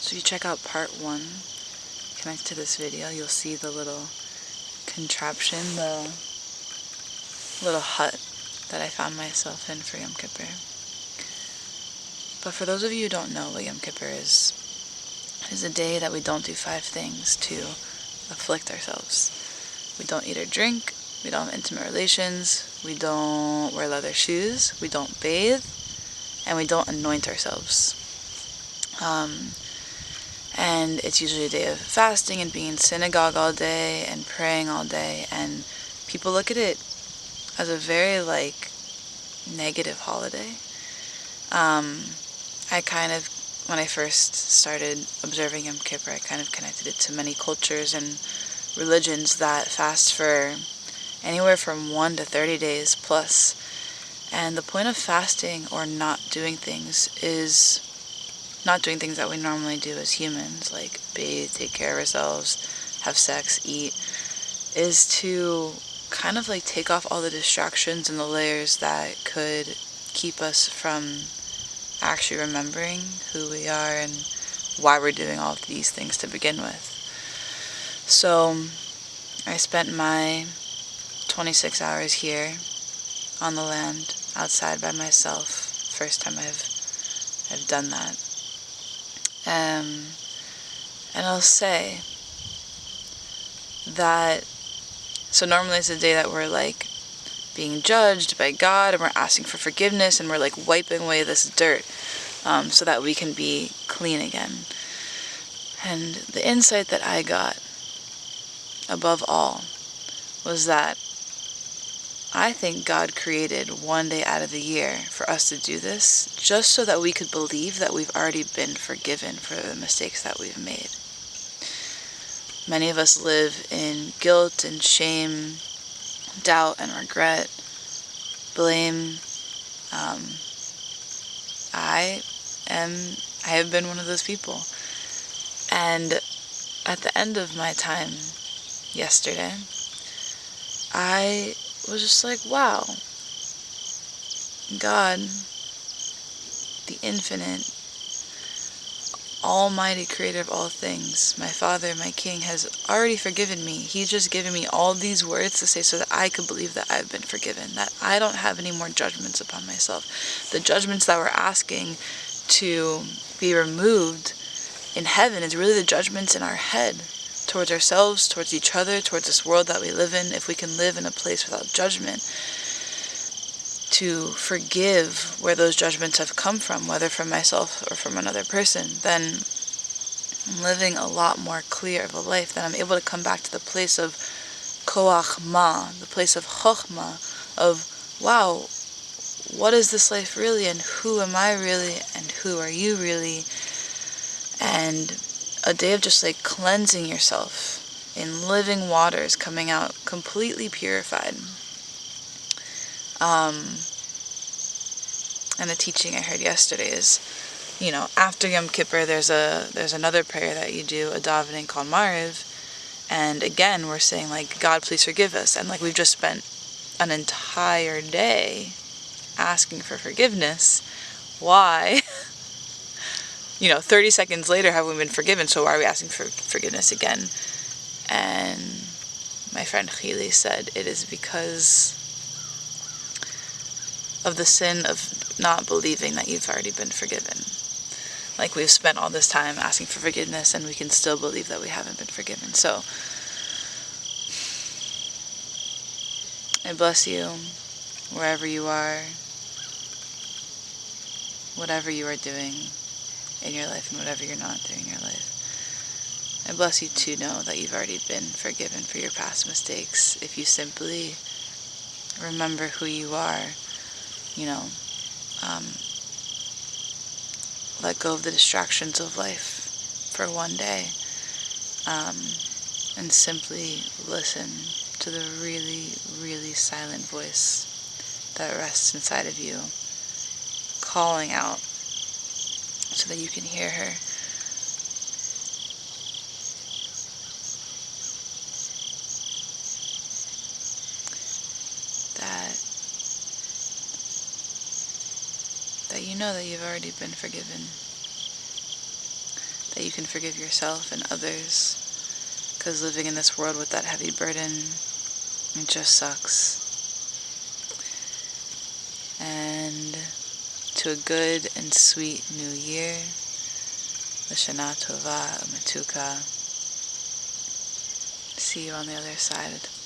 So if you check out part 1, connect to this video, you'll see the little contraption, the little hut that I found myself in for Yom Kippur. But for those of you who don't know what Yom Kippur is a day that we don't do 5 things to afflict ourselves. We don't eat or drink, we don't have intimate relations, we don't wear leather shoes, we don't bathe, and we don't anoint ourselves. And it's usually a day of fasting and being in synagogue all day and praying all day, and people look at it as a very negative holiday. When I first started observing Yom Kippur, I kind of connected it to many cultures and religions that fast for anywhere from 1 to 30 days plus. And the point of fasting or not doing things is not doing things that we normally do as humans, like bathe, take care of ourselves, have sex, eat, is to kind of take off all the distractions and the layers that could keep us from actually remembering who we are and why we're doing all of these things to begin with. So I spent my 26 hours here on the land outside by myself. First time I've done that. And I'll say that, so normally it's a day that we're being judged by God and we're asking for forgiveness and we're wiping away this dirt so that we can be clean again. And the insight that I got above all was that I think God created one day out of the year for us to do this just so that we could believe that we've already been forgiven for the mistakes that we've made. Many of us live in guilt and shame, doubt and regret, blame. I have been one of those people. And at the end of my time yesterday, I was just wow, God, the infinite, almighty creator of all things, my Father, my King, has already forgiven me. He's just given me all these words to say so that I could believe that I've been forgiven, that I don't have any more judgments upon myself. The judgments that we're asking to be removed in heaven is really the judgments in our head towards ourselves, towards each other, towards this world that we live in. If we can live in a place without judgment, to forgive where those judgments have come from, whether from myself or from another person, then I'm living a lot more clear of a life, that I'm able to come back to the place of koach ma, the place of chokhmah, of wow, what is this life really, and who am I really, and who are you really? And a day of just cleansing yourself in living waters, coming out completely purified. And the teaching I heard yesterday is, after Yom Kippur, there's another prayer that you do, a davening called Mariv, and again we're saying God, please forgive us, and we've just spent an entire day asking for forgiveness. Why? 30 seconds later have we been forgiven, so why are we asking for forgiveness again? And my friend Chili said it is because of the sin of not believing that you've already been forgiven. We've spent all this time asking for forgiveness and we can still believe that we haven't been forgiven. So I bless you wherever you are, whatever you are doing in your life and whatever you're not doing in your life. I bless you to know that you've already been forgiven for your past mistakes if you simply remember who you are, let go of the distractions of life for one day, and simply listen to the really, really silent voice that rests inside of you, calling out so that you can hear her. That you know that you've already been forgiven. that you can forgive yourself and others, because living in this world with that heavy burden, it just sucks. And to a good and sweet new year, L'Shana Tova U'Metuka. See you on the other side.